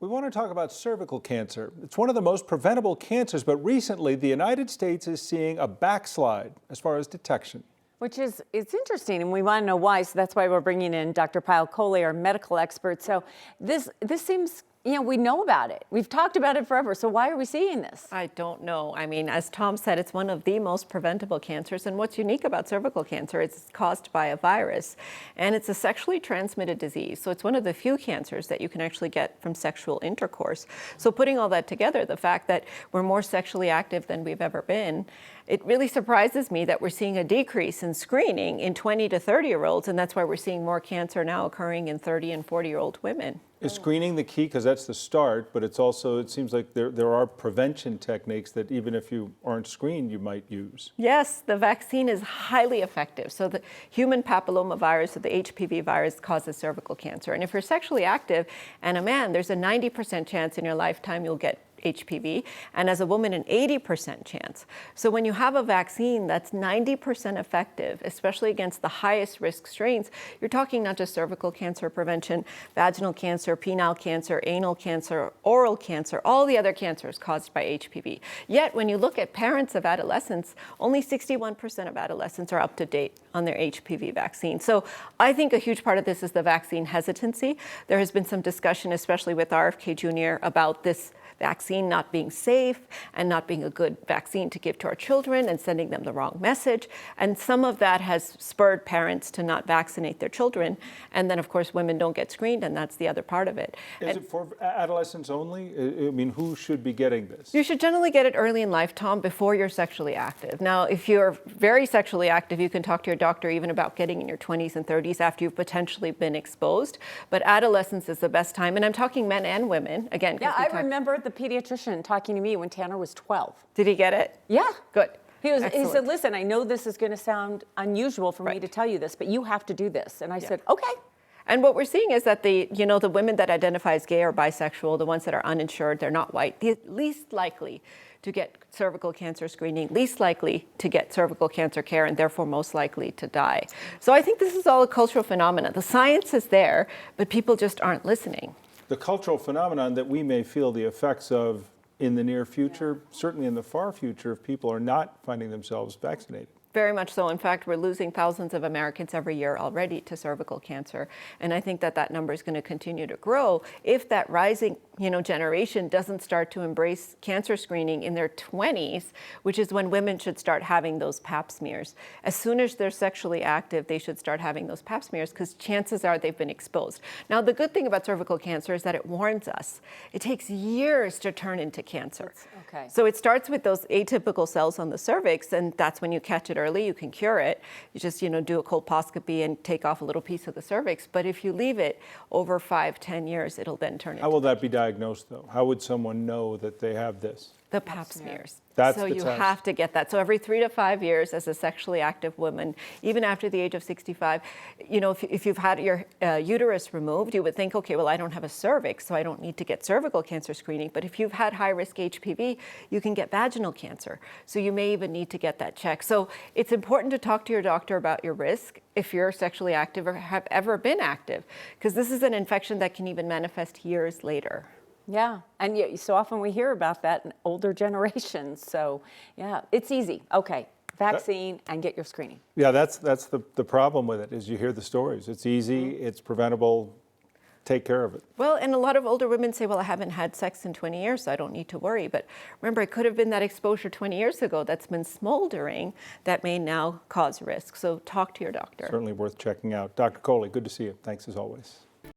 We want to talk about cervical cancer. It's one of the most preventable cancers, but recently the United States is seeing a backslide as far as detection. It's interesting, and we want to know why, so that's why we're bringing in Dr. Kohli, our medical expert. So this seems, we know about it. We've talked about it forever, so why are we seeing this? I don't know. I mean, as Tom said, it's one of the most preventable cancers, and what's unique about cervical cancer, it's caused by a virus, and it's a sexually transmitted disease. So it's one of the few cancers that you can actually get from sexual intercourse. So putting all that together, the fact that we're more sexually active than we've ever been, it really surprises me that we're seeing a decrease in screening in 20 to 30-year-olds, and that's why we're seeing more cancer now occurring in 30 and 40-year-old women. Is screening the key? Because that's the start, but it's also, it seems like there are prevention techniques that even if you aren't screened, you might use. Yes, the vaccine is highly effective. So the human papillomavirus, or the HPV virus, causes cervical cancer. And if you're sexually active and a man, there's a 90% chance in your lifetime you'll get HPV, and as a woman, an 80% chance. So when you have a vaccine that's 90% effective, especially against the highest risk strains, you're talking not just cervical cancer prevention, vaginal cancer, penile cancer, anal cancer, oral cancer, all the other cancers caused by HPV. Yet when you look at parents of adolescents, only 61% of adolescents are up to date on their HPV vaccine. So I think a huge part of this is the vaccine hesitancy. There has been some discussion, especially with RFK Jr., about this vaccine not being safe and not being a good vaccine to give to our children and sending them the wrong message. And some of that has spurred parents to not vaccinate their children. And then, of course, women don't get screened, and that's the other part of it. Is it for adolescents only? I mean, who should be getting this? You should generally get it early in life, Tom, before you're sexually active. Now, if you're very sexually active, you can talk to your doctor even about getting in your 20s and 30s after you've potentially been exposed. But adolescence is the best time. And I'm talking men and women, again. Yeah, I remember the pediatrician talking to me when Tanner was 12. Did he get it? Yeah. Good. He said, listen, I know this is going to sound unusual for me Right. to tell you this, but you have to do this. And I said, okay. And what we're seeing is that the women that identify as gay or bisexual, the ones that are uninsured, they're not white, the least likely to get cervical cancer screening, least likely to get cervical cancer care, and therefore most likely to die. So I think this is all a cultural phenomenon. The science is there, but people just aren't listening. The cultural phenomenon that we may feel the effects of in the near future, certainly in the far future, if people are not finding themselves vaccinated. Very much so. In fact, we're losing thousands of Americans every year already to cervical cancer. And I think that that number is going to continue to grow if that rising, generation doesn't start to embrace cancer screening in their 20s, which is when women should start having those pap smears. As soon as they're sexually active, they should start having those pap smears because chances are they've been exposed. Now, the good thing about cervical cancer is that it warns us. It takes years to turn into cancer. Okay. So it starts with those atypical cells on the cervix, and that's when you catch it early, you can cure it. You just, do a colposcopy and take off a little piece of the cervix. But if you leave it over 5-10 years, it'll then turn into How will that be diagnosed, though? How would someone know that they have this? the pap smears. That's so the you test. have to get that. So every 3 to 5 years as a sexually active woman, even after the age of 65, if you've had your uterus removed, you would think, okay, well, I don't have a cervix, so I don't need to get cervical cancer screening. But if you've had high-risk HPV, you can get vaginal cancer. So you may even need to get that checked. So it's important to talk to your doctor about your risk if you're sexually active or have ever been active, because this is an infection that can even manifest years later. Yeah, and so often we hear about that in older generations. So yeah, it's easy. Okay, vaccine and get your screening. Yeah, that's the problem with it, is you hear the stories. It's easy, it's preventable, take care of it. Well, and a lot of older women say, well, I haven't had sex in 20 years, so I don't need to worry. But remember, it could have been that exposure 20 years ago that's been smoldering that may now cause risk. So talk to your doctor. Certainly worth checking out. Dr. Kohli, good to see you. Thanks as always.